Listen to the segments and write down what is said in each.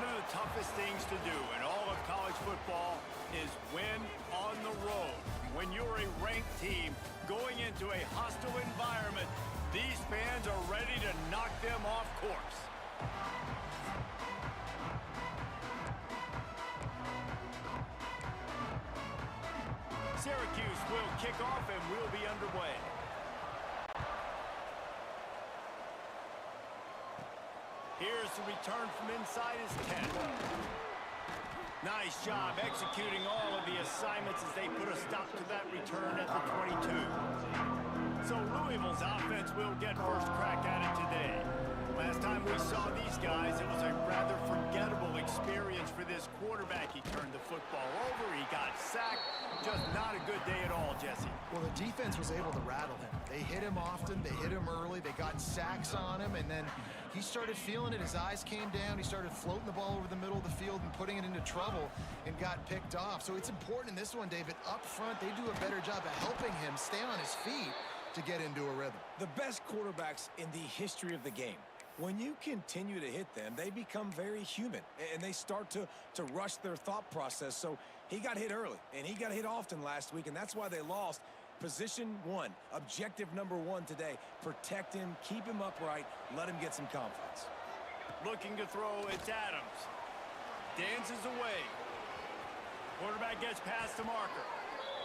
of the toughest things to do in all of college football is win on the road. When you're a ranked team going into a hostile environment, these fans are ready to knock them off course. Syracuse will kick off and we'll be underway. Here's the return from inside his 10. Nice job executing all of the assignments as they put a stop to that return at the 22. So Louisville's offense will get first crack at it today. Last time we saw these guys, it was a rather forgettable experience for this quarterback. He turned the football over, he got sacked. Just not a good day at all, Jesse. Well, the defense was able to rattle him. They hit him often, they hit him early, they got sacks on him, and then he started feeling it. His eyes came down, he started floating the ball over the middle of the field and putting it into trouble and got picked off. So it's important in this one, David, up front, they do a better job of helping him stay on his feet to get into a rhythm. The best quarterbacks in the history of the game, when you continue to hit them, they become very human, and they start to rush their thought process. So he got hit early, and he got hit often last week, and that's why they lost. Position one, objective number one today, protect him, keep him upright, let him get some confidence. Looking to throw, it's Adams. Dances away. Quarterback gets past the marker.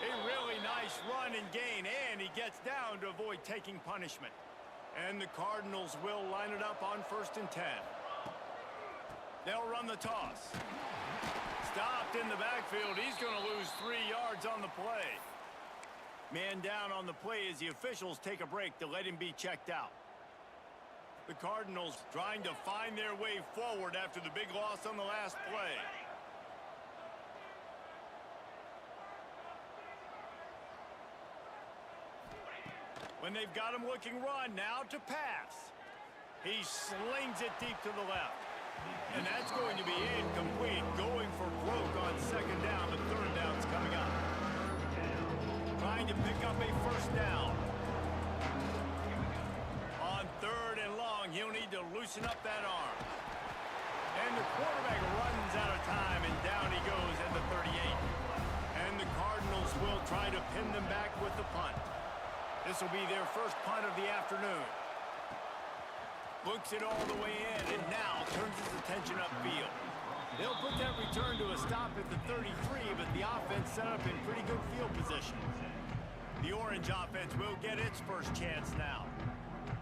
A really nice run and gain, and he gets down to avoid taking punishment. And the Cardinals will line it up on 1st and 10. They'll run the toss. Stopped in the backfield. He's going to lose 3 yards on the play. Man down on the play as the officials take a break to let him be checked out. The Cardinals trying to find their way forward after the big loss on the last play. When they've got him looking run, now to pass. He slings it deep to the left. And that's going to be incomplete. Going for broke on 2nd down, but 3rd down's coming up. Trying to pick up a 1st down. On 3rd and long, he'll need to loosen up that arm. And the quarterback runs out of time, and down he goes at the 38. And the Cardinals will try to pin them back with the punt. This will be their first punt of the afternoon. Looks it all the way in, and now turns his attention upfield. They'll put that return to a stop at the 33, but the offense set up in pretty good field position. The Orange offense will get its first chance now.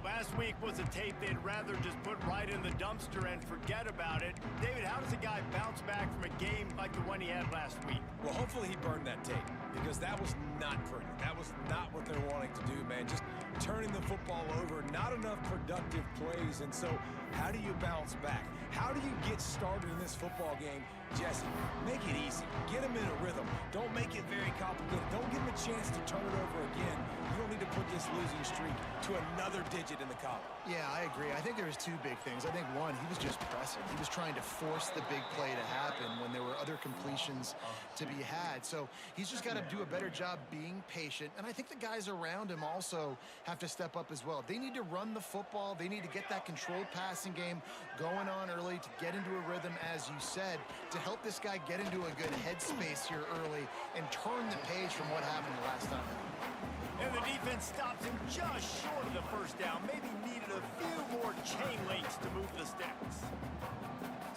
Last week was a tape they'd rather just put right in the dumpster and forget about it. David, how does a guy bounce back from a game like the one he had last week? Well, hopefully he burned that tape, because that was not pretty. That was not what they're wanting to do, man. Just turning the football over, not enough productive plays. And so how do you bounce back? How do you get started in this football game? Jesse, make it easy. Get him in a rhythm. Don't make it very complicated. Don't give him a chance to turn it over again. You don't need to put this losing streak to another digit in the column. Yeah, I agree. I think there was 2 big things. I think one, he was just pressing. He was trying to force the big play to happen when there were other completions to be had. So he's just got to do a better job being patient. And I think the guys around him also have to step up as well. They need to run the football. They need to get that controlled passing game going on early to get into a rhythm, as you said, to help this guy get into a good headspace here early and turn the page from what happened the last time. And the defense stops him just short of the 1st down. Maybe needed a few more chain links to move the sticks.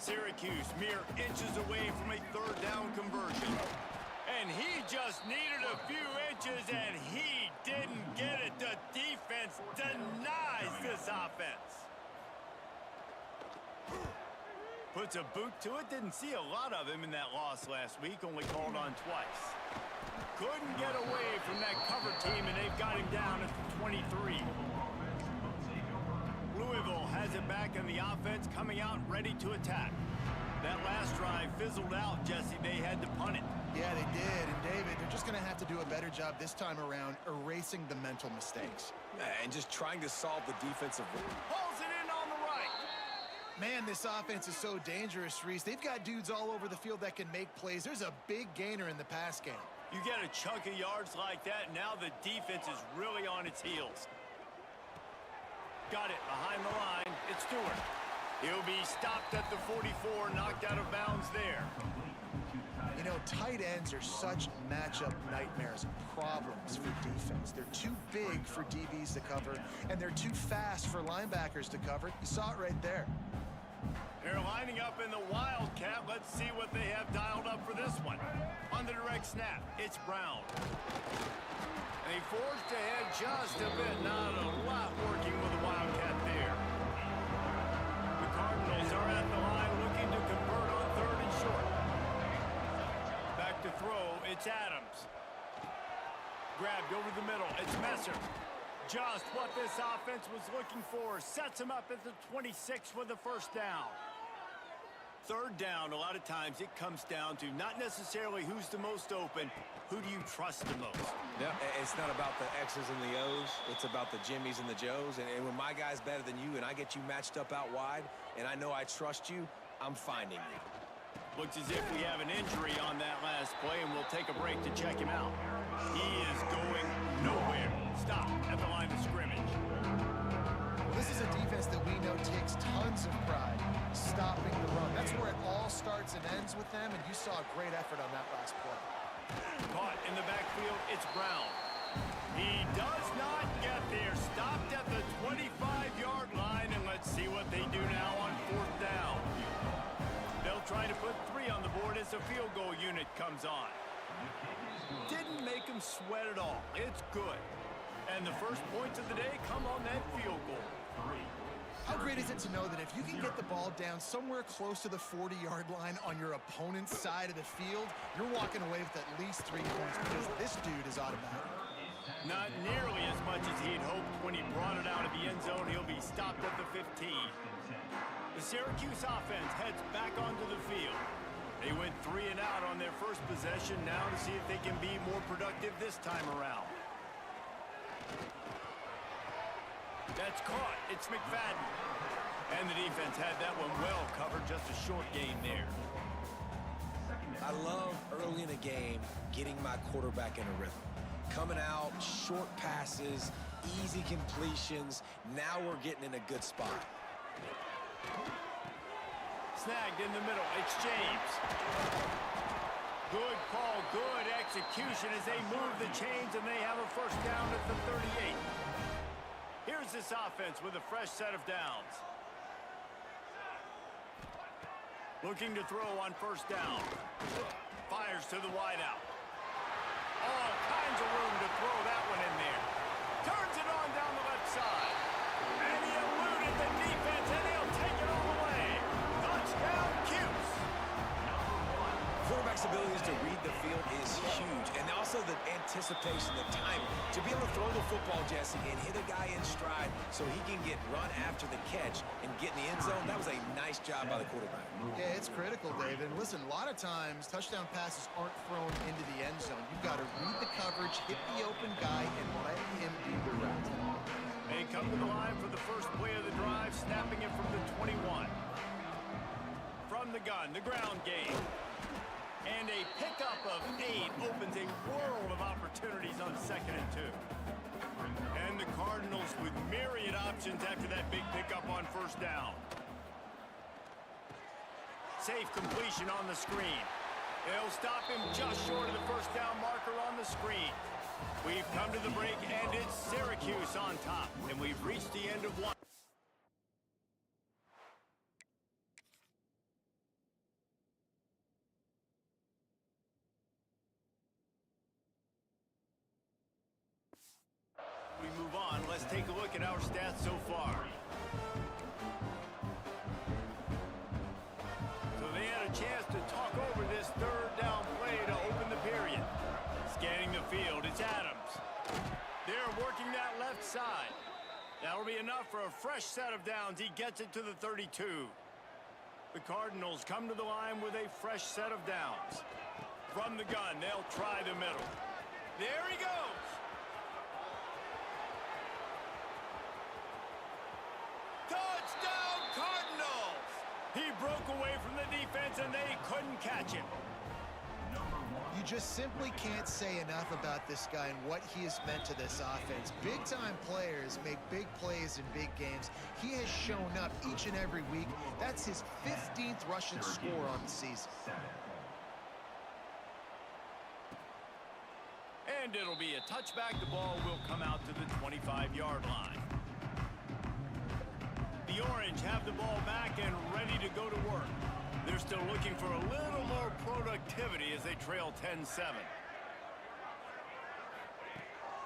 Syracuse mere inches away from a 3rd down conversion. And he just needed a few inches, and he didn't get it. The defense denies this offense. Puts a boot to it. Didn't see a lot of him in that loss last week. Only called on twice. Couldn't get away from that cover team, and they've got him down at the 23. Louisville has it back, and the offense coming out ready to attack. That last drive fizzled out, Jesse. They had to punt it. Yeah, they did. And, David, they're just going to have to do a better job this time around erasing the mental mistakes. And just trying to solve the defensive role. Pulls it in on the right. Man, this offense is so dangerous, Reese. They've got dudes all over the field that can make plays. There's a big gainer in the pass game. You get a chunk of yards like that, now the defense is really on its heels. Got it behind the line. It's Stewart. He'll be stopped at the 44, knocked out of bounds there. You know, tight ends are such matchup nightmares, problems for defense. They're too big for DBs to cover, and they're too fast for linebackers to cover. You saw it right there. They're lining up in the Wildcat. Let's see what they have dialed up for this one. On the direct snap, it's Brown. They forged ahead just a bit. Not a lot working with the Wildcat there. The Cardinals are at the line looking to convert on 3rd and short. Back to throw, it's Adams. Grabbed over the middle, it's Messer. Just what this offense was looking for. Sets him up at the 26 with the first down. 3rd down, a lot of times it comes down to not necessarily who's the most open, who do you trust the most? Yeah, it's not about the X's and the O's. It's about the Jimmys and the Joes. And when my guy's better than you and I get you matched up out wide and I know I trust you, I'm finding you. Looks as if we have an injury on that last play, and we'll take a break to check him out. He is going nowhere. Stop at the line of scrimmage. This is a defense that we know takes tons of pride stopping the run. That's where it all starts and ends with them, and you saw a great effort on that last play. Caught in the backfield, it's Brown. He does not get there. Stopped at the 25-yard line, and let's see what they do now on 4th down. They'll try to put 3 on the board as the field goal unit comes on. Didn't make him sweat at all. It's good. And the first points of the day come on that field goal. How great is it to know that if you can get the ball down somewhere close to the 40-yard line on your opponent's side of the field, you're walking away with at least 3 points because this dude is automatic. Not nearly as much as he'd hoped when he brought it out of the end zone. He'll be stopped at the 15. The Syracuse offense heads back onto the field. They went 3 and out on their first possession, now to see if they can be more productive this time around. That's caught. It's McFadden. And the defense had that one well covered, just a short gain there. I love early in a game getting my quarterback in a rhythm. Coming out, short passes, easy completions. Now we're getting in a good spot. Snagged in the middle. It's James. Good call, good execution as they move the chains, and they have a first down at the 38. Here's this offense with a fresh set of downs. Looking to throw on first down. Fires to the wideout. All kinds of room to throw that one in there. Turns it on down the left side. And he eluded the defense, and he'll take it all the way. Touchdown, Cuse. Quarterback's abilities to read the field is huge. And also the anticipation, the timing. To be able to throw the football, Jesse, and hit a guy in stride so he can get run after the catch and get in the end zone, that was a nice job by the quarterback. Yeah, it's critical, David. And listen, a lot of times touchdown passes aren't thrown into the end zone. You've got to read the coverage, hit the open guy, and let him do the rest. They come to the line for the first play of the drive, snapping it from the 21. From the gun, the ground game. And a pickup of 8 opens a world of opportunities on 2nd and 2. And the Cardinals with myriad options after that big pickup on first down. Safe completion on the screen. They'll stop him just short of the first down marker on the screen. We've come to the break, and it's Syracuse on top. And we've reached the end of one. We move on. Let's take a look at our stats so far. So they had a chance to talk over this 3rd down play to open the period. Scanning the field, it's Adams. They're working that left side. That'll be enough for a fresh set of downs. He gets it to the 32. The Cardinals come to the line with a fresh set of downs. From the gun, they'll try the middle. There he goes. Touchdown, Cardinals! He broke away from the defense, and they couldn't catch him. You just simply can't say enough about this guy and what he has meant to this offense. Big-time players make big plays in big games. He has shown up each and every week. That's his 15th rushing score on the season. And it'll be a touchback. The ball will come out to the 25-yard line. The Orange have the ball back and ready to go to work. They're still looking for a little more productivity as they trail 10-7.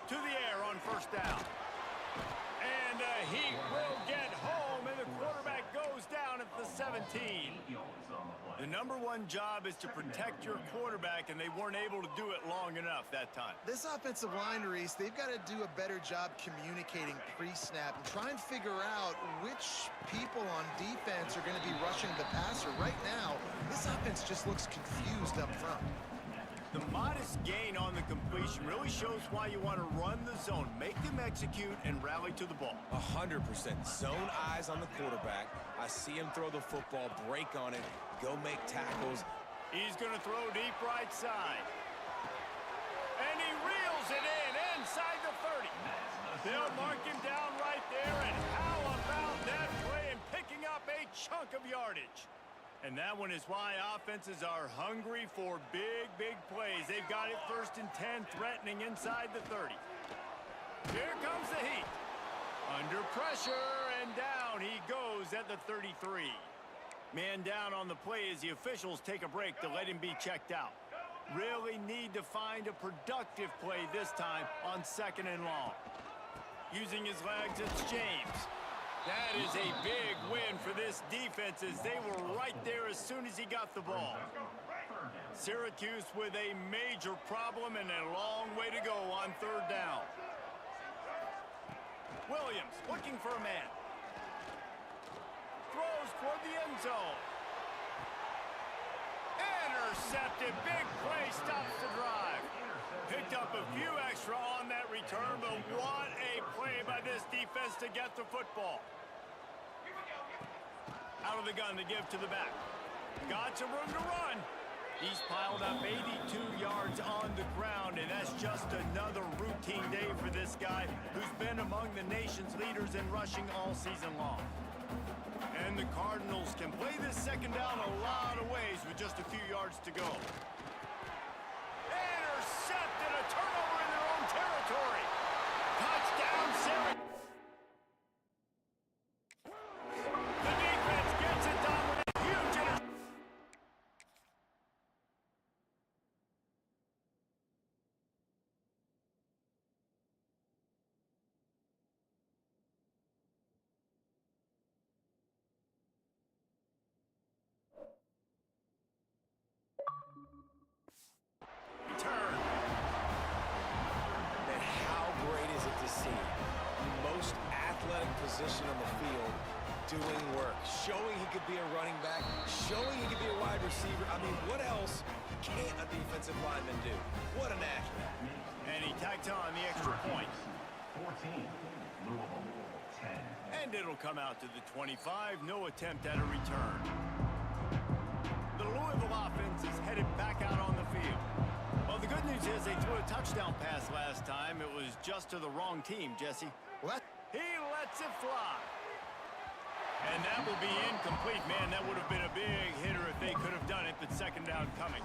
To the air on first down. And he will get home, and the quarterback goes down at the 17. The #1 job is to protect your quarterback, and they weren't able to do it long enough that time. This offensive line, Reese, they've got to do a better job communicating pre-snap and try and figure out which people on defense are going to be rushing the passer. Right now, this offense just looks confused up front. The modest gain on the completion really shows why you want to run the zone, make them execute, and rally to the ball. 100%. Zone eyes on the quarterback. I see him throw the football, break on it, go make tackles. He's going to throw deep right side. And he reels it in inside the 30. They'll mark him down right there, and how about that play and picking up a chunk of yardage? And that one is why offenses are hungry for big, big plays. They've got it 1st and 10, threatening inside the 30. Here comes the heat. Under pressure, and down he goes at the 33. Man down on the play as the officials take a break to let him be checked out. Really need to find a productive play this time on 2nd and long. Using his legs, it's James. That is a big win for this defense as they were right there as soon as he got the ball. Syracuse with a major problem and a long way to go on 3rd down. Williams looking for a man. Throws toward the end zone. Intercepted. Big play stops the drive. Picked up a few extra on that return, but what a play by this defense to get the football. Out of the gun to give to the back. Got some room to run. He's piled up 82 yards on the ground, and that's just another routine day for this guy who's been among the nation's leaders in rushing all season long. And the Cardinals can play this 2nd down a lot of ways with just a few yards to go. Intercepted, a turnover in their own territory. Touchdown, Syracuse. The defense gets it done with a huge interception. Position on the field, doing work, showing he could be a running back, showing he could be a wide receiver. I mean, what else can't a defensive lineman do? What an athlete. And he tacked on the extra point. 14, Louisville, 10. And it'll come out to the 25. No attempt at a return. The Louisville offense is headed back out on the field. Well, the good news is they threw a touchdown pass last time. It was just to the wrong team, Jesse. What? He lets it fly. And that will be incomplete. Man, that would have been a big hitter if they could have done it, but 2nd down coming.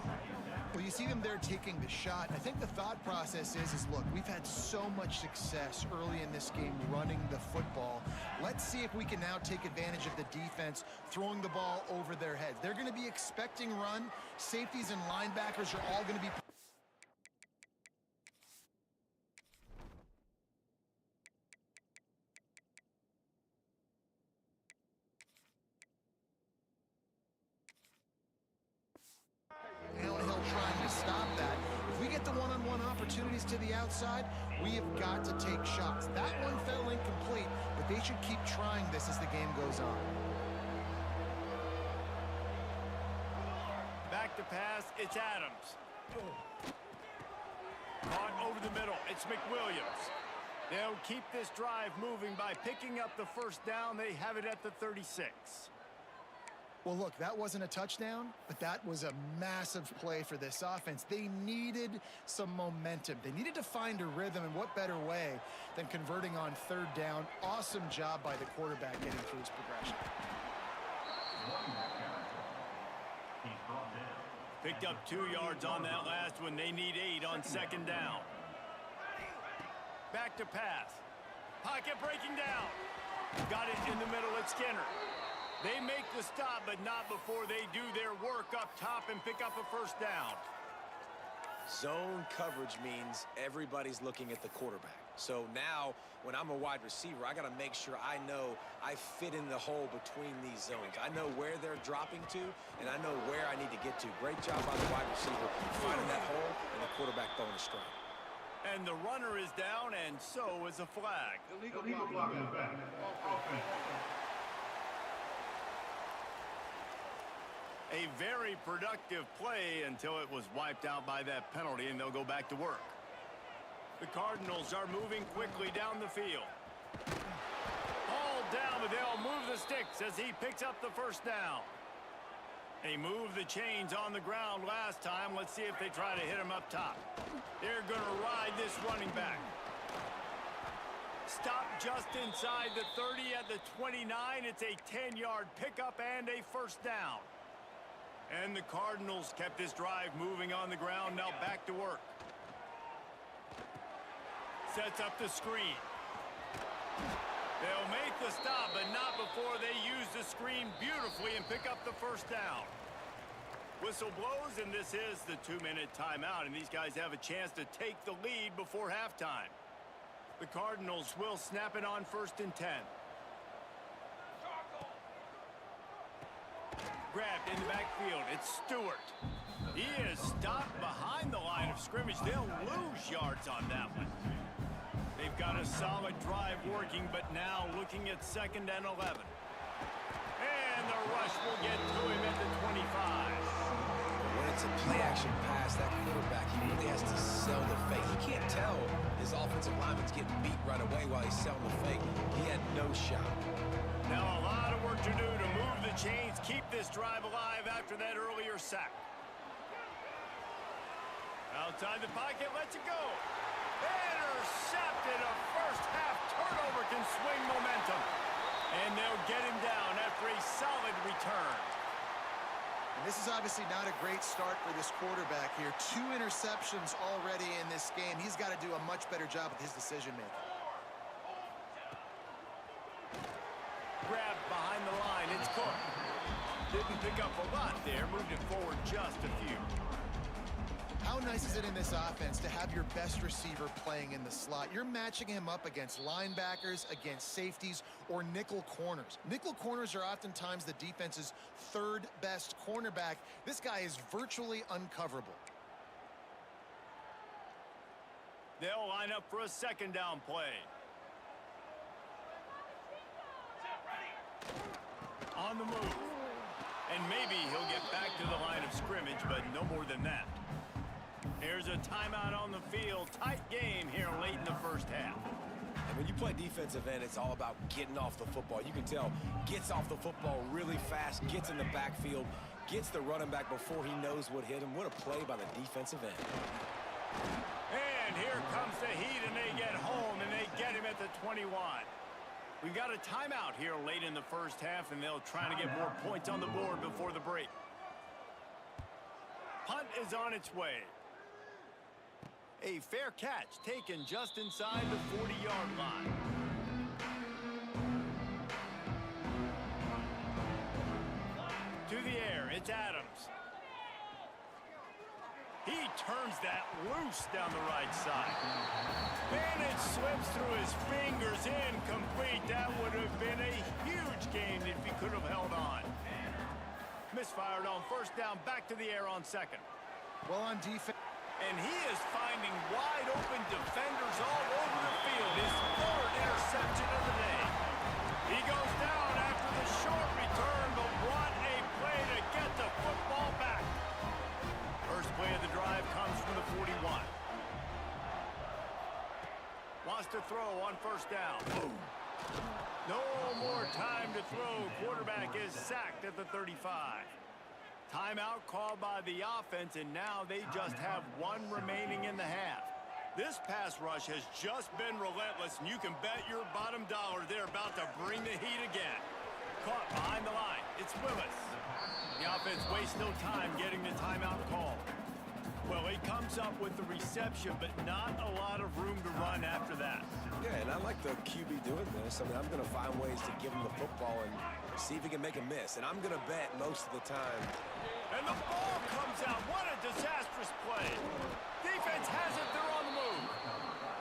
Well, you see them there taking the shot. I think the thought process is look, we've had so much success early in this game running the football. Let's see if we can now take advantage of the defense throwing the ball over their heads. They're going to be expecting run. Safeties and linebackers are all going to be... trying to stop that. If we get the one-on-one opportunities to the outside, we have got to take shots. That one fell incomplete, but they should keep trying this as the game goes on. Back to pass, it's Adams. Caught over the middle, it's McWilliams. They'll keep this drive moving by picking up the 1st down. They have it at the 36. Well, look, that wasn't a touchdown, but that was a massive play for this offense. They needed some momentum. They needed to find a rhythm, and what better way than converting on third down. Awesome job by the quarterback getting through his progression. Picked up 2 yards on that last one. They need 8 on second down. Back to pass. Pocket breaking down. Got it in the middle at Skinner. They make the stop, but not before they do their work up top and pick up a first down. Zone coverage means everybody's looking at the quarterback. So now, when I'm a wide receiver, I got to make sure I know I fit in the hole between these zones. I know where they're dropping to, and I know where I need to get to. Great job by the wide receiver finding that hole, and the quarterback throwing a strike. And the runner is down, and so is a flag. Illegal blocking the back. Offense. A very productive play until it was wiped out by that penalty, and they'll go back to work. The Cardinals are moving quickly down the field. Ball down, but they'll move the sticks as he picks up the first down. They moved the chains on the ground last time. Let's see if they try to hit him up top. They're going to ride this running back. Stop just inside the 30 at the 29. It's a 10-yard pickup and a first down. And the Cardinals kept this drive moving on the ground. Now back to work. Sets up the screen. They'll make the stop, but not before they use the screen beautifully and pick up the first down. Whistle blows, and this is the 2-minute timeout, and these guys have a chance to take the lead before halftime. The Cardinals will snap it on 1st and 10. Grabbed in the backfield. It's Stewart. He is stopped behind the line of scrimmage. They'll lose yards on that one. They've got a solid drive working, but now looking at 2nd and 11. And the rush will get to him at the 25. When it's a play-action pass, that quarterback, he really has to sell the fake. He can't tell his offensive lineman's getting beat right away while he's selling the fake. He had no shot. Now a lot of work to do to move the chains, keep this drive alive after that earlier sack. Outside the pocket, lets it go. Intercepted. A first-half turnover can swing momentum. And they'll get him down after a solid return. And this is obviously not a great start for this quarterback here. 2 interceptions already in this game. He's got to do a much better job with his decision-making. Grabbed behind the line. It's Cook. Didn't pick up a lot there. Moved it forward just a few. How nice is it in this offense to have your best receiver playing in the slot? You're matching him up against linebackers, against safeties, or nickel corners. Nickel corners are oftentimes the defense's 3rd best cornerback. This guy is virtually uncoverable. They'll line up for a 2nd down play. On the move. And maybe he'll get back to the line of scrimmage, but no more than that. Here's a timeout on the field. Tight game here late in the first half. And when you play defensive end, it's all about getting off the football. You can tell, gets off the football really fast, gets in the backfield, gets the running back before he knows what hit him. What a play by the defensive end. And here comes the heat, and they get home, and they get him at the 21. We've got a timeout here late in the first half, and they'll try to get more points on the board before the break. Punt is on its way. A fair catch taken just inside the 40-yard line. To the air, it's Adams. He turns that loose down the right side. And it slips through his fingers, incomplete. That would have been a huge gain if he could have held on. Misfired on 1st down, back to the air on 2nd. Well, on defense. And he is finding wide open defenders all over the field. His 3rd interception of the day. He goes down after the short return, but what a play to get the football back. First play of the drive comes from the 41. Wants to throw on 1st down. Boom. No more time to throw. Quarterback is sacked at the 35. Timeout called by the offense, and now they just have one remaining in the half. This pass rush has just been relentless, and you can bet your bottom dollar they're about to bring the heat again. Caught behind the line. It's Willis. The offense wastes no time getting the timeout call. Well, he comes up with the reception, but not a lot of room to run after that. Yeah, and I like the QB doing this. I mean, I'm going to find ways to give him the football and see if he can make a miss. And I'm going to bet most of the time. And the ball comes out. What a disastrous play. Defense has it. They're on the move.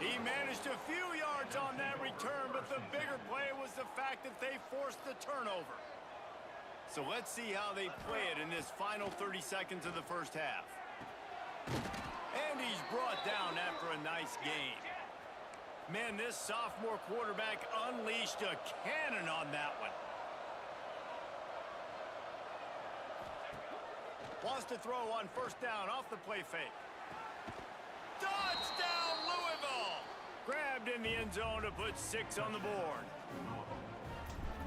He managed a few yards on that return, but the bigger play was the fact that they forced the turnover. So let's see how they play it in this final 30 seconds of the first half. And he's brought down after a nice gain. Man, this sophomore quarterback unleashed a cannon on that one. Wants to throw on first down off the play fake. Touchdown, Louisville! Grabbed in the end zone to put 6 on the board.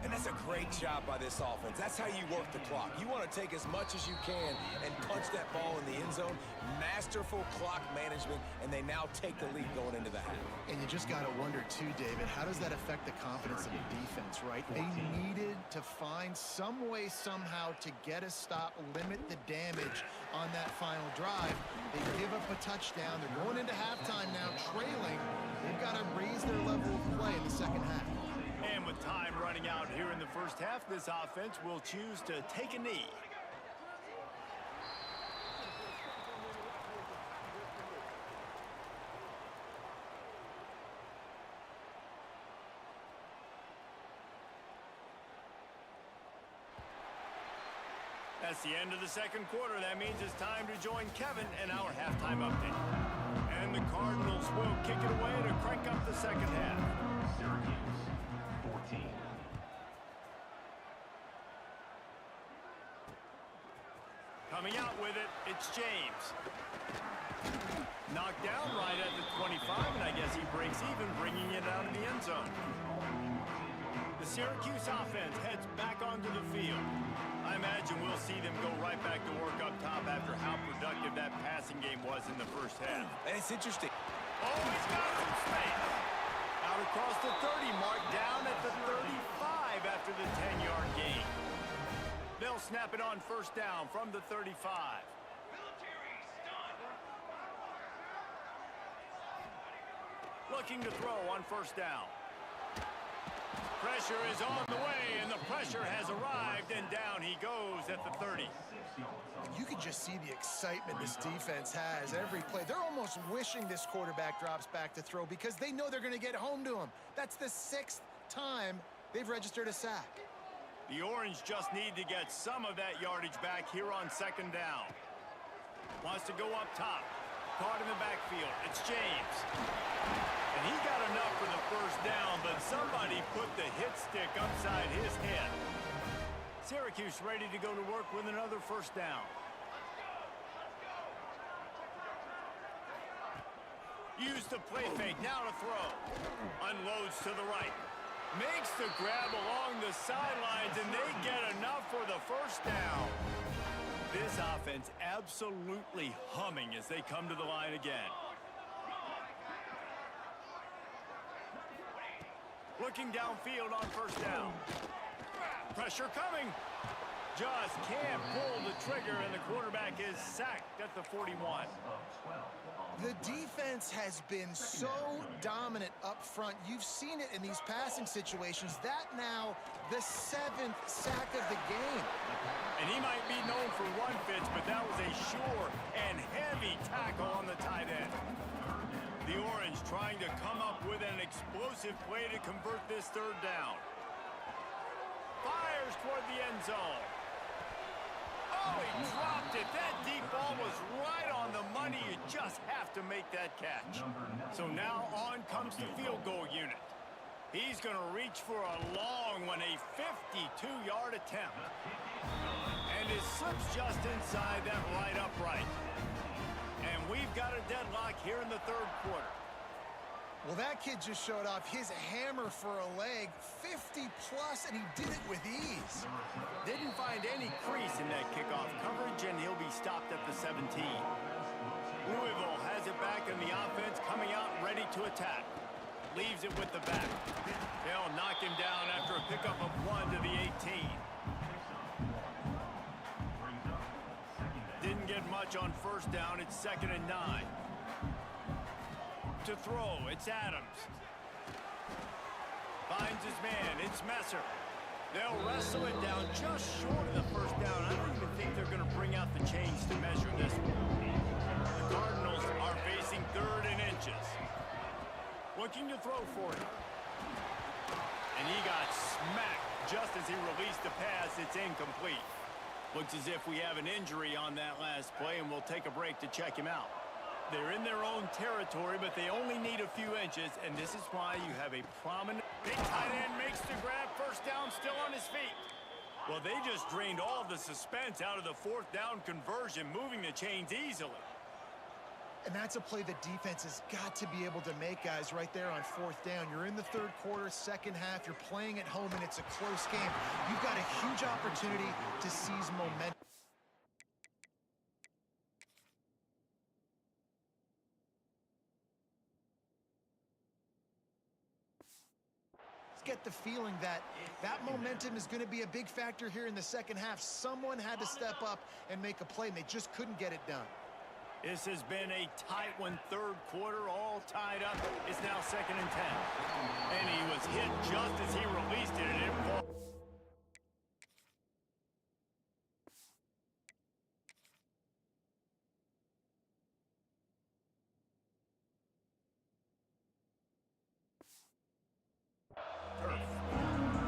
And that's a great job by this offense. That's how you work the clock. You want to take as much as you can and punch that ball in the end zone. Masterful clock management, and they now take the lead going into the half. And you just got to wonder, too, David, how does that affect the confidence of the defense, right? They needed to find some way somehow to get a stop, limit the damage on that final drive. They give up a touchdown. They're going into halftime now, trailing. They've got to raise their level of play in the second half. And with time running out here in the first half, this offense will choose to take a knee. That's the end of the second quarter. That means it's time to join Kevin in our halftime update. And the Cardinals will kick it away to crank up the second half. Syracuse, 14. Coming out with it, it's James. Knocked down right at the 25, and I guess he breaks even, bringing it out of the end zone. The Syracuse offense heads back onto the field. I imagine we'll see them go right back to work up top after how productive that passing game was in the first half. And it's interesting. Oh, he's got some space. Out across the 30 mark, down at the 35 after the 10-yard gain. They'll snap it on first down from the 35. Looking to throw on first down. Pressure is on the way, and the pressure has arrived, and down he goes at the 30. You can just see the excitement this defense has every play. They're almost wishing this quarterback drops back to throw because they know they're going to get home to him. That's the 6th time they've registered a sack. The Orange just need to get some of that yardage back here on second down. Wants to go up top. Caught in the backfield. It's James. And he got enough for the first down, but somebody put the hit stick upside his head. Syracuse ready to go to work with another first down. Use the play fake, now to throw. Unloads to the right. Makes the grab along the sidelines, and they get enough for the first down. This offense absolutely humming as they come to the line again. Looking downfield on first down. Pressure coming. Just can't pull the trigger, and the quarterback is sacked at the 41. The defense has been so dominant up front. You've seen it in these passing situations. That now the 7th sack of the game. And he might be known for run fits, but that was a sure and heavy tackle on the tight end. The Orange trying to come up with an explosive play to convert this third down. Fires toward the end zone. Oh, he dropped it. That deep ball was right on the money. You just have to make that catch. So now on comes the field goal unit. He's going to reach for a long one, a 52-yard attempt. And it slips just inside that right upright. And we've got a deadlock here in the third quarter. Well, that kid just showed off his hammer for a leg, 50-plus, and he did it with ease. Didn't find any crease in that kickoff coverage, and he'll be stopped at the 17. Louisville has it back, and the offense coming out ready to attack. Leaves it with the back. They'll knock him down after a pickup of 1 to the 18. Didn't get much on first down. It's 2nd and 9. To throw, it's Adams. Finds his man, it's Messer. They'll wrestle it down just short of the first down. I don't even think they're going to bring out the chains to measure this one. The Cardinals are facing 3rd and inches. Looking to throw for it. And he got smacked just as he released the pass. It's incomplete. Looks as if we have an injury on that last play, and we'll take a break to check him out. They're in their own territory, but they only need a few inches, and this is why you have a prominent big tight end makes the grab, first down, still on his feet. Well, they just drained all the suspense out of the 4th down conversion, moving the chains easily. And that's a play the defense has got to be able to make, guys, right there on 4th down. You're in the 3rd quarter, 2nd half. You're playing at home, and it's a close game. You've got a huge opportunity to seize momentum. Get the feeling that momentum is going to be a big factor here in the 2nd half. Someone had to step up and make a play, and they just couldn't get it done. This has been a tight one, 3rd quarter, all tied up. It's now 2nd and 10. And he was hit just as he released it, and it falls.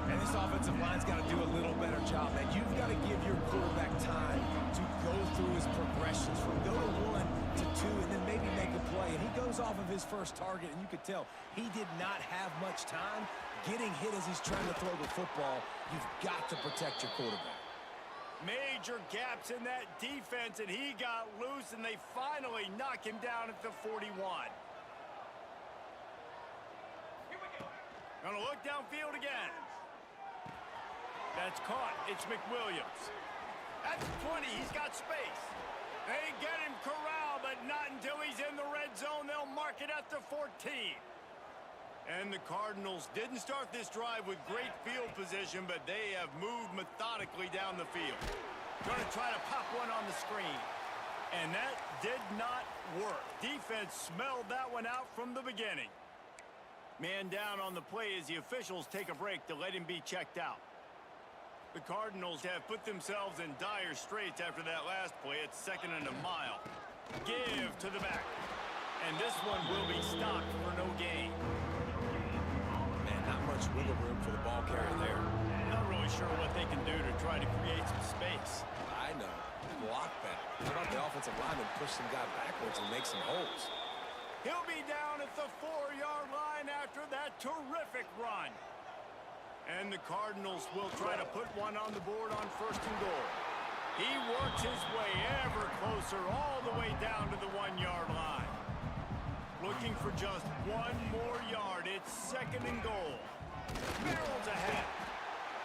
And this offensive line's got to do a little better job, man. You've got to give your quarterback time to go through his progressions from go to 1 to 2 and then maybe make a play. And he goes off of his first target, and you could tell he did not have much time getting hit as he's trying to throw the football. You've got to protect your quarterback. Major gaps in that defense, and he got loose, and they finally knock him down at the 41. Gonna look downfield again. That's caught. It's McWilliams. That's 20. He's got space. They get him corralled, but not until he's in the red zone. They'll mark it at the 14. And the Cardinals didn't start this drive with great field position, but they have moved methodically down the field. Gonna try to pop one on the screen. And that did not work. Defense smelled that one out from the beginning. Man down on the play as the officials take a break to let him be checked out. The Cardinals have put themselves in dire straits after that last play. It's 2nd and a mile. Give to the back. And this one will be stopped for no gain. Man, not much wiggle room for the ball carrier there. Not really sure what they can do to try to create some space. I know. Block that. How about the offensive lineman push some guy backwards and make some holes? He'll be down at the 4-yard line after that terrific run. And the Cardinals will try to put one on the board on 1st and goal. He works his way ever closer all the way down to the 1-yard line. Looking for just 1 more yard. It's 2nd and goal. Barrels ahead.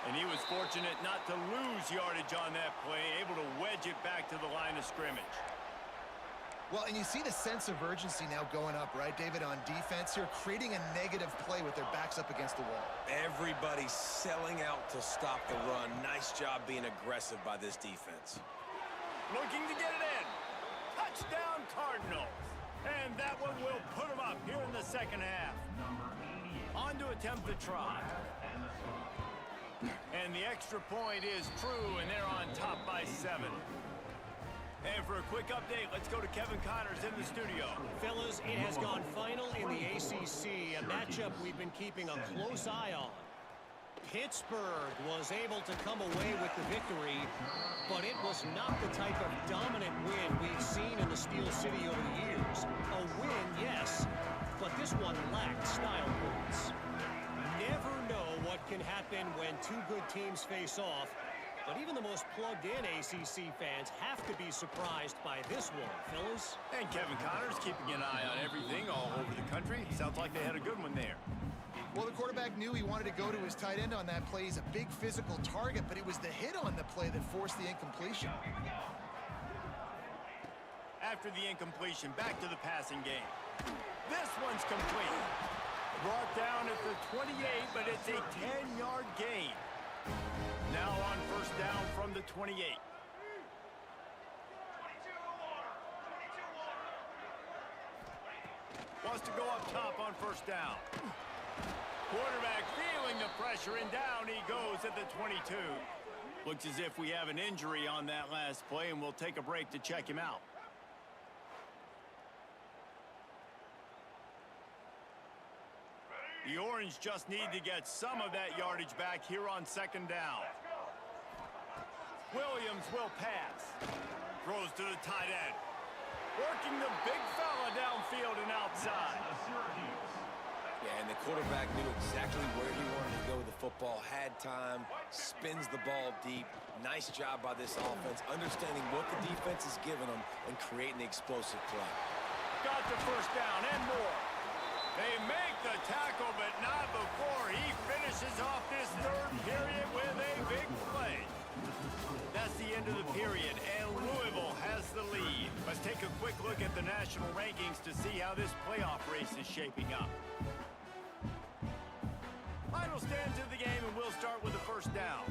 And he was fortunate not to lose yardage on that play, able to wedge it back to the line of scrimmage. Well, and you see the sense of urgency now going up, right, David, on defense here, creating a negative play with their backs up against the wall. Everybody's selling out to stop the run. Nice job being aggressive by this defense. Looking to get it in. Touchdown, Cardinals. And that one will put them up here in the 2nd half. On to attempt the try. And the extra point is true, and they're on top by 7. And for a quick update, let's go to Kevin Connors in the studio. Fellas, it has gone final in the ACC, a matchup we've been keeping a close eye on. Pittsburgh was able to come away with the victory, but it was not the type of dominant win we've seen in the Steel City over the years. A win, yes, but this one lacked style points. Never know what can happen when 2 good teams face off, But even the most plugged-in ACC fans have to be surprised by this one, fellas. And Kevin Connor's keeping an eye on everything all over the country. Sounds like they had a good one there. Well, the quarterback knew he wanted to go to his tight end on that play. He's a big physical target, but it was the hit on the play that forced the incompletion. After the incompletion, back to the passing game. This one's complete. Brought down at the 28, but it's a 10-yard gain. Now on first down from the 28. Wants to go up top on first down. Quarterback feeling the pressure, and down he goes at the 22. Looks as if we have an injury on that last play, and we'll take a break to check him out. The Orange just need to get some of that yardage back here on second down. Williams will pass. Throws to the tight end. Working the big fella downfield and outside. Yeah, and the quarterback knew exactly where he wanted to go with the football, had time, spins the ball deep. Nice job by this offense, understanding what the defense is giving them and creating the explosive play. Got the first down and more. They make the tackle, but not before he finishes off this third period with a big play. That's the end of the period, and Louisville has the lead. Let's take a quick look at the national rankings to see how this playoff race is shaping up. Final stands of the game, and we'll start with the first down.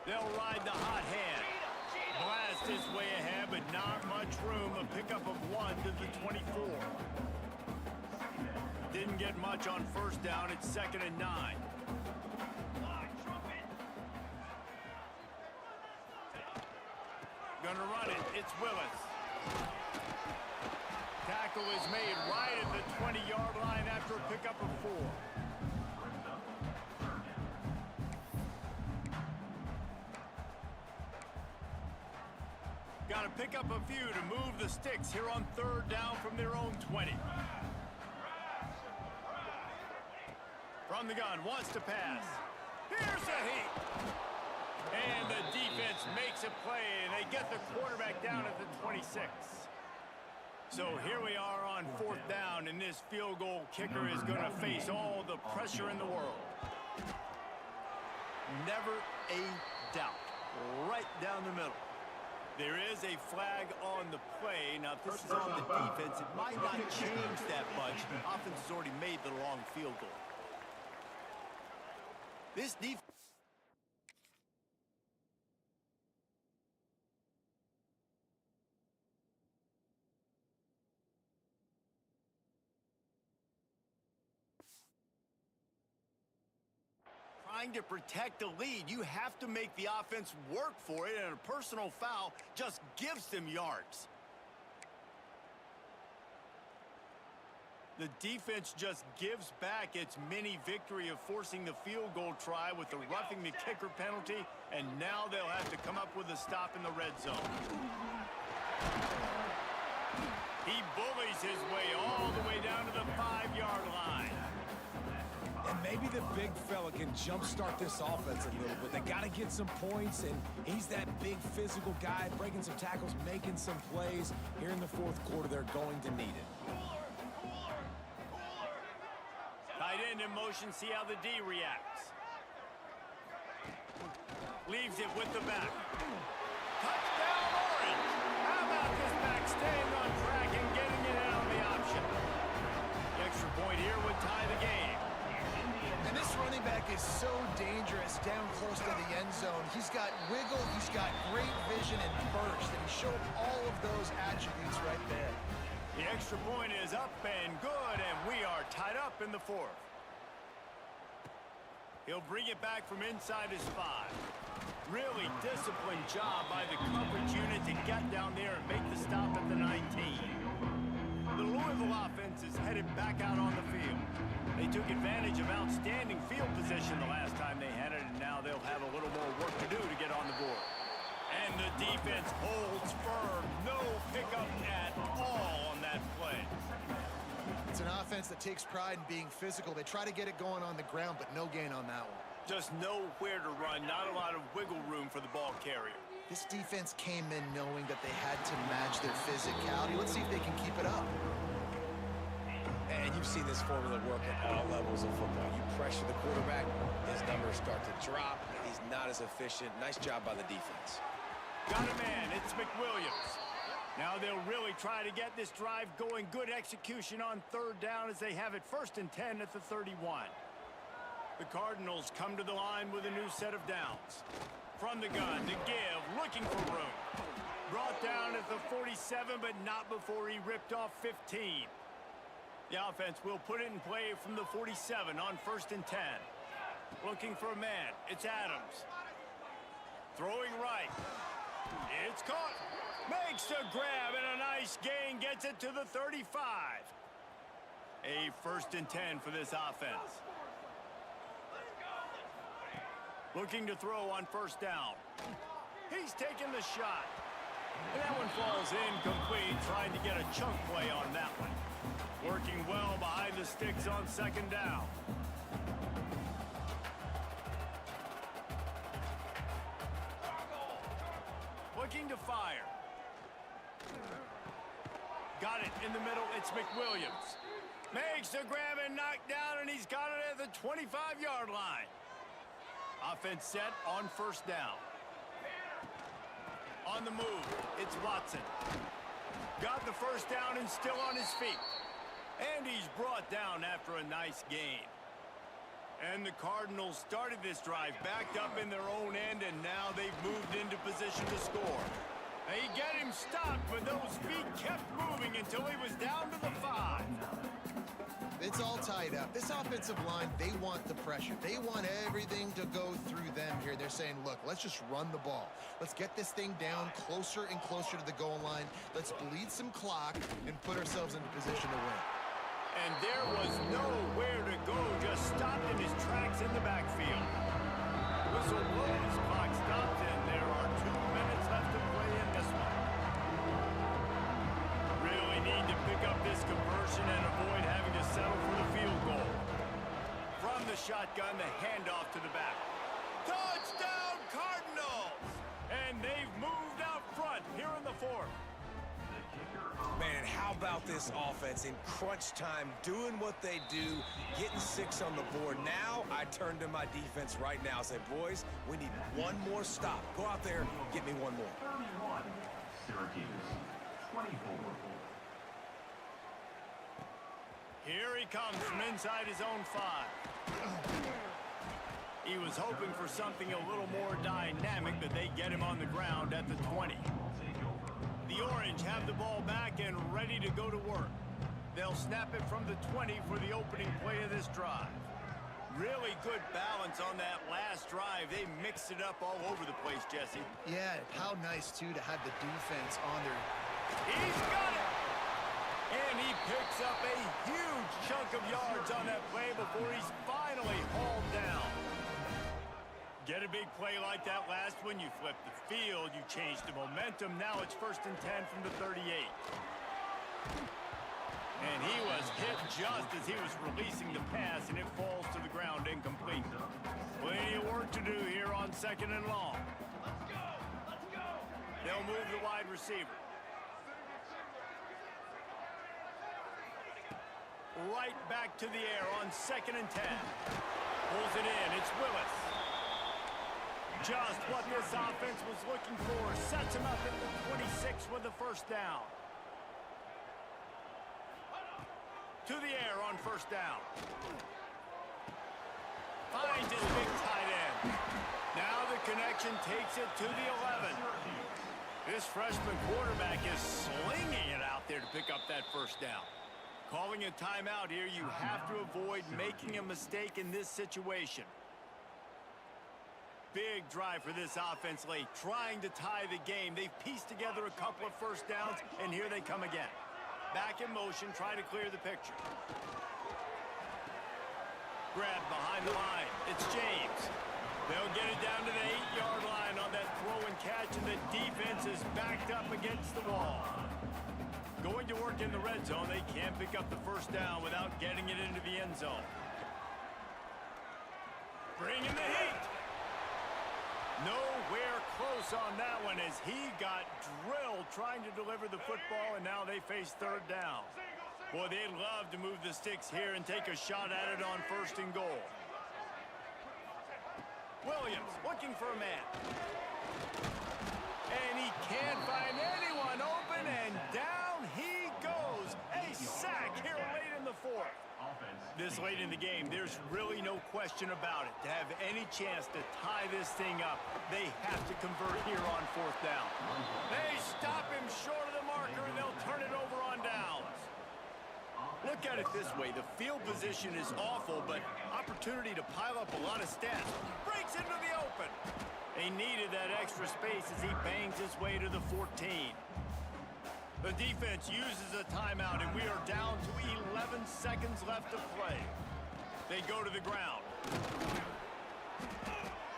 They'll ride the hot hand. Blast his way ahead, but not much room. A pickup of 1 to the 24. Didn't get much on first down. It's 2nd and 9. Gonna run it. It's Willis. Tackle is made right at the 20-yard line after a pickup of 4. Got to pick up a few to move the sticks here on third down from their own 20. From the gun, wants to pass. Here's a heat. And the defense makes a play, and they get the quarterback down at the 26. So here we are on fourth down, and this field goal kicker is going to face all the pressure in the world. Never a doubt. Right down the middle. There is a flag on the play. Now, if this is on the defense, it might not change that much. The offense has already made the long field goal. This defense... trying to protect the lead. You have to make the offense work for it, and a personal foul just gives them yards. The defense just gives back its mini victory of forcing the field goal try with the roughing the kicker penalty, and now they'll have to come up with a stop in the red zone. He bullies his way all the way down to the 5-yard line. And maybe the big fella can jumpstart this offense a little bit. They got to get some points, and he's that big physical guy, breaking some tackles, making some plays. Here in the fourth quarter, they're going to need it. Tight end in motion, see how the D reacts. Leaves it with the back. Touchdown, Orange! How about this back staying on track and getting it in on the option? The extra point here would tie the game. And this running back is so dangerous down close to the end zone. He's got wiggle, he's got great vision and burst, and he showed all of those attributes right there. The extra point is up and good, and we are tied up in the fourth. He'll bring it back from inside his 5. Really disciplined job by the coverage unit to get down there and make the stop at the 19. The Louisville offense is headed back out on the field. They took advantage of outstanding field position the last time they had it, and now they'll have a little more work to do to get on the board. And the defense holds firm. No pickup at all on that play. It's an offense that takes pride in being physical. They try to get it going on the ground, but no gain on that one. Just nowhere to run, not a lot of wiggle room for the ball carrier. This defense came in knowing that they had to match their physicality. Let's see if they can keep it up. And you've seen this formula work at all levels of football. You pressure the quarterback, his numbers start to drop. He's not as efficient. Nice job by the defense. Got a man, it's McWilliams. Now they'll really try to get this drive going. Good execution on third down as they have it 1st and 10 at the 31. The Cardinals come to the line with a new set of downs. From the gun to give, looking for room. Brought down at the 47, but not before he ripped off 15. The offense will put it in play from the 47 on 1st and 10. Looking for a man, it's Adams. Throwing right. It's caught. Makes a grab and a nice gain, gets it to the 35. A 1st and 10 for this offense. Looking to throw on 1st down. He's taking the shot. And that one falls incomplete, trying to get a chunk play on that one. Working well behind the sticks on 2nd down. Looking to fire. Got it in the middle, it's McWilliams. Makes the grab and knocked down, and he's got it at the 25-yard line. Offense set on 1st down. On the move, it's Watson. Got the 1st down and still on his feet. And he's brought down after a nice gain. And the Cardinals started this drive backed up in their own end, and now they've moved into position to score. They get him stopped, but those feet kept moving until he was down to the 5. It's all tied up. This offensive line, they want the pressure. They want everything to go through them here. They're saying, look, let's just run the ball. Let's get this thing down closer and closer to the goal line. Let's bleed some clock and put ourselves into position to win. And there was nowhere to go, just stopped in his tracks in the backfield. Whistle blows, clock stops, and there are 2 minutes left to play in this one. Really need to pick up this conversion and avoid having to settle for the field goal. From the shotgun, the handoff to the back. Touchdown, Cardinals! And they've moved out front here in the 4th. Man, how about this offense in crunch time, doing what they do, getting 6 on the board. Now I turn to my defense right now and say, boys, we need one more stop. Go out there, get me one more. 31, Syracuse, 24. Here he comes from inside his own 5. He was hoping for something a little more dynamic, but they get him on the ground at the 20. The Orange have the ball back and ready to go to work. They'll snap it from the 20 for the opening play of this drive. Really good balance on that last drive. They mixed it up all over the place, Jesse. Yeah, how nice, too, to have the defense on their... He's got it! And he picks up a huge chunk of yards on that play before he's finally hauled down. Get a big play like that last one, you flip the field, you change the momentum. Now it's 1st and 10 from the 38. And he was hit just as he was releasing the pass, and it falls to the ground incomplete. Plenty of work to do here on 2nd and long. Let's go! Let's go! They'll move the wide receiver. Right back to the air on 2nd and 10. Pulls it in, it's Willis. Just what this offense was looking for. Sets him up at the 26 with the 1st down. To the air on 1st down. Finds his big tight end. Now the connection takes it to the 11. This freshman quarterback is slinging it out there to pick up that 1st down. Calling a timeout here, you have to avoid making a mistake in this situation. Big drive for this offense late, trying to tie the game. They've pieced together a couple of 1st downs, and here they come again. Back in motion, trying to clear the picture. Grab behind the line. It's James. They'll get it down to the 8-yard line on that throw and catch, and the defense is backed up against the wall. Going to work in the red zone. They can't pick up the first down without getting it into the end zone. Bringing the heat. Nowhere close on that one as he got drilled trying to deliver the football, and now they face third down. Boy, they'd love to move the sticks here and take a shot at it on 1st and goal. Williams looking for a man. And he can't find anyone open, and down he goes. A sack here late in the 4th. This late in the game, there's really no question about it. To have any chance to tie this thing up, they have to convert here on 4th down. They stop him short of the marker, and they'll turn it over on downs. Look at it this way. The field position is awful, but opportunity to pile up a lot of stats. Breaks into the open. They needed that extra space as he bangs his way to the 14. The defense uses a timeout, and we are down to 11 seconds left to play. They go to the ground.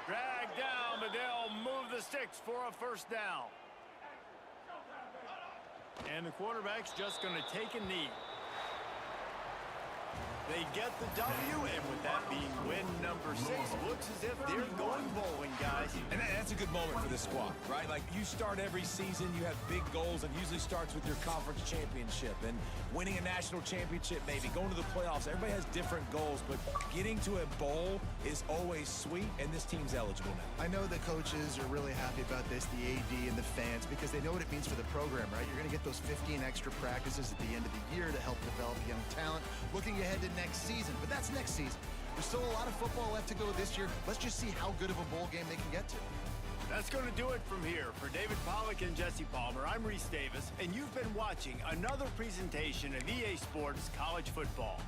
Drag down, but they'll move the sticks for a 1st down. And the quarterback's just going to take a knee. They get the W, and with that being win number 6, looks as if they're going bowling, guys. And that's a good moment for this squad, right? Like, you start every season, you have big goals, and usually starts with your conference championship and winning a national championship, maybe going to the playoffs. Everybody has different goals, but getting to a bowl is always sweet, and this team's eligible now. I know the coaches are really happy about this, the AD and the fans, because they know what it means for the program, right? You're going to get those 15 extra practices at the end of the year to help develop young talent. Looking ahead to next season, but that's next season. There's still a lot of football left to go this year. Let's just see how good of a bowl game they can get to. That's going to do it from here. For David Pollack and Jesse Palmer, I'm Reese Davis, and you've been watching another presentation of EA Sports College Football.